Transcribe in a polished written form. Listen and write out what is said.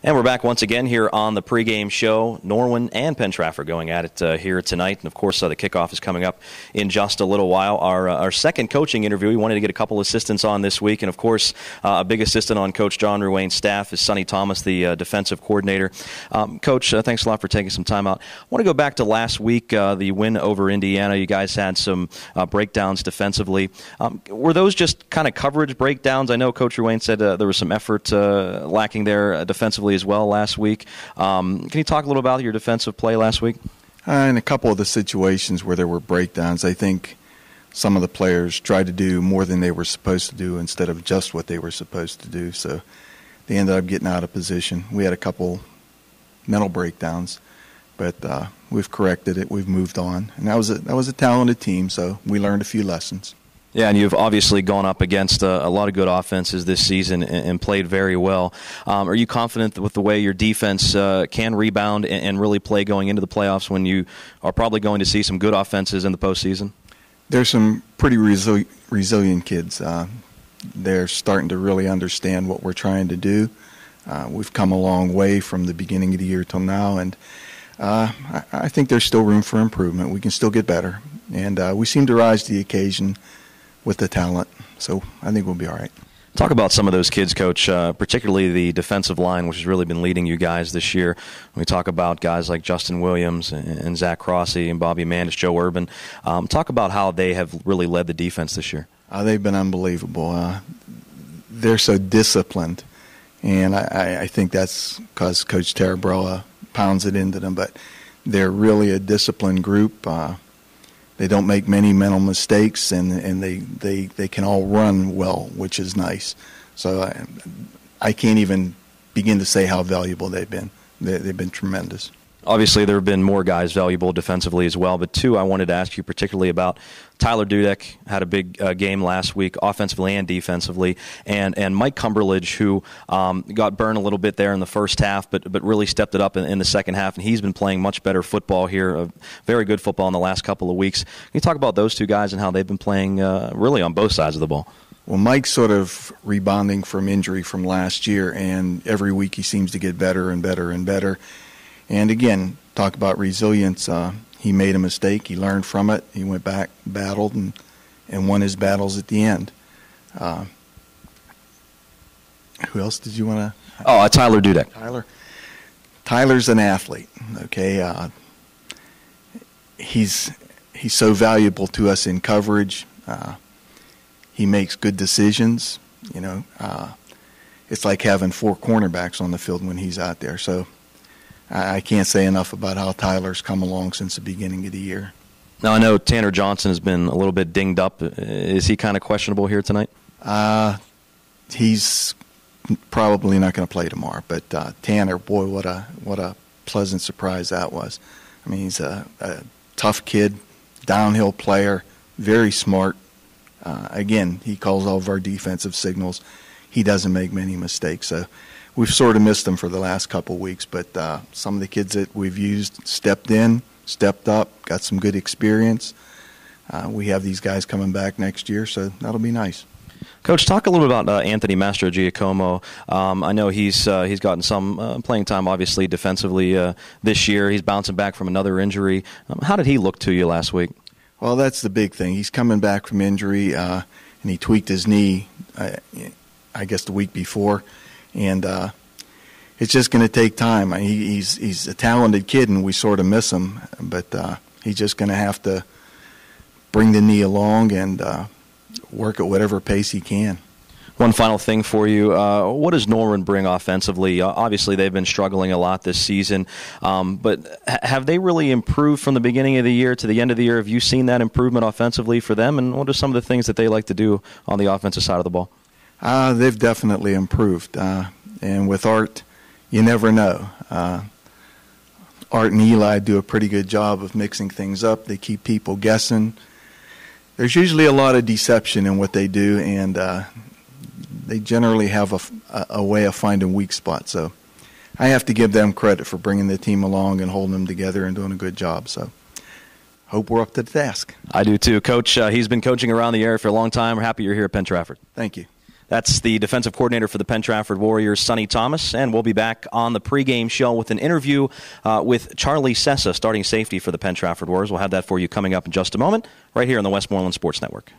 And we're back once again here on the pregame show. Norwin and Penn-Trafford going at it here tonight. And, of course, the kickoff is coming up in just a little while. Our second coaching interview, we wanted to get a couple assistants on this week. And, of course, a big assistant on Coach John Ruane's staff is Sonny Thomas, the defensive coordinator. Coach, thanks a lot for taking some time out. I want to go back to last week, the win over Indiana. You guys had some breakdowns defensively. Were those just kind of coverage breakdowns? I know Coach Ruane said there was some effort lacking there defensively as well last week. Can you talk a little about your defensive play last week? In a couple of the situations where there were breakdowns, I think some of the players tried to do more than they were supposed to do instead of just what they were supposed to do. So they ended up getting out of position. We had a couple mental breakdowns, but we've corrected it. We've moved on. And that was a talented team, so we learned a few lessons. Yeah, and you've obviously gone up against a lot of good offenses this season and played very well. Are you confident with the way your defense can rebound and really play going into the playoffs when you are probably going to see some good offenses in the postseason? There's some pretty resilient kids. They're starting to really understand what we're trying to do. We've come a long way from the beginning of the year till now, and I think there's still room for improvement. We can still get better, and we seem to rise to the occasion with the talent, so I think we'll be all right. Talk about some of those kids, Coach, particularly the defensive line, which has really been leading you guys this year. When we talk about guys like Justin Williams and Zach Crossy and Bobby Mandis, Joe Urban. Talk about how they have really led the defense this year. They've been unbelievable. They're so disciplined, and I think that's because Coach Tarabrella pounds it into them, but they're really a disciplined group. They don't make many mental mistakes, and they can all run well, which is nice. So I can't even begin to say how valuable they've been. They've been tremendous. Obviously, there have been more guys valuable defensively as well, but two I wanted to ask you particularly about. Tyler Dudek had a big game last week, offensively and defensively, and Mike Cumberledge, who got burned a little bit there in the first half, but really stepped it up in the second half, and he's been playing much better football here, very good football in the last couple of weeks. Can you talk about those two guys and how they've been playing really on both sides of the ball? Well, Mike's sort of rebounding from injury from last year, and every week he seems to get better and better and better. And again, talk about resilience. He made a mistake. He learned from it. He went back, battled, and won his battles at the end. Who else did you want to? Tyler Dudek. Tyler's an athlete. Okay, he's so valuable to us in coverage. He makes good decisions. You know, it's like having four cornerbacks on the field when he's out there. So I can't say enough about how Tyler's come along since the beginning of the year. Now, I know Tanner Johnson has been a little bit dinged up. Is he kind of questionable here tonight? He's probably not going to play tomorrow. But Tanner, boy, what a pleasant surprise that was. I mean, he's a tough kid, downhill player, very smart. Again, he calls all of our defensive signals. He doesn't make many mistakes. So we've sort of missed him for the last couple of weeks, but some of the kids that we've used stepped in, stepped up, got some good experience. We have these guys coming back next year, so that'll be nice. Coach, talk a little bit about Anthony Mastrogiacomo. I know he's gotten some playing time, obviously, defensively this year. He's bouncing back from another injury. How did he look to you last week? Well, that's the big thing. He's coming back from injury, and he tweaked his knee, I guess, the week before. And it's just going to take time. He's a talented kid, and we sort of miss him. But he's just going to have to bring the knee along and work at whatever pace he can. One final thing for you. What does Norwin bring offensively? Obviously, they've been struggling a lot this season. But have they really improved from the beginning of the year to the end of the year? Have you seen that improvement offensively for them? And what are some of the things that they like to do on the offensive side of the ball? They've definitely improved. And with Art, you never know. Art and Eli do a pretty good job of mixing things up. They keep people guessing. There's usually a lot of deception in what they do, and they generally have a way of finding weak spots. So I have to give them credit for bringing the team along and holding them together and doing a good job. So hope we're up to the task. I do too. Coach, he's been coaching around the area for a long time. We're happy you're here at Penn-Trafford. Thank you. That's the defensive coordinator for the Penn-Trafford Warriors, Sonny Thomas, and we'll be back on the pregame show with an interview with Charlie Sessa, starting safety for the Penn-Trafford Warriors. We'll have that for you coming up in just a moment, right here on the Westmoreland Sports Network.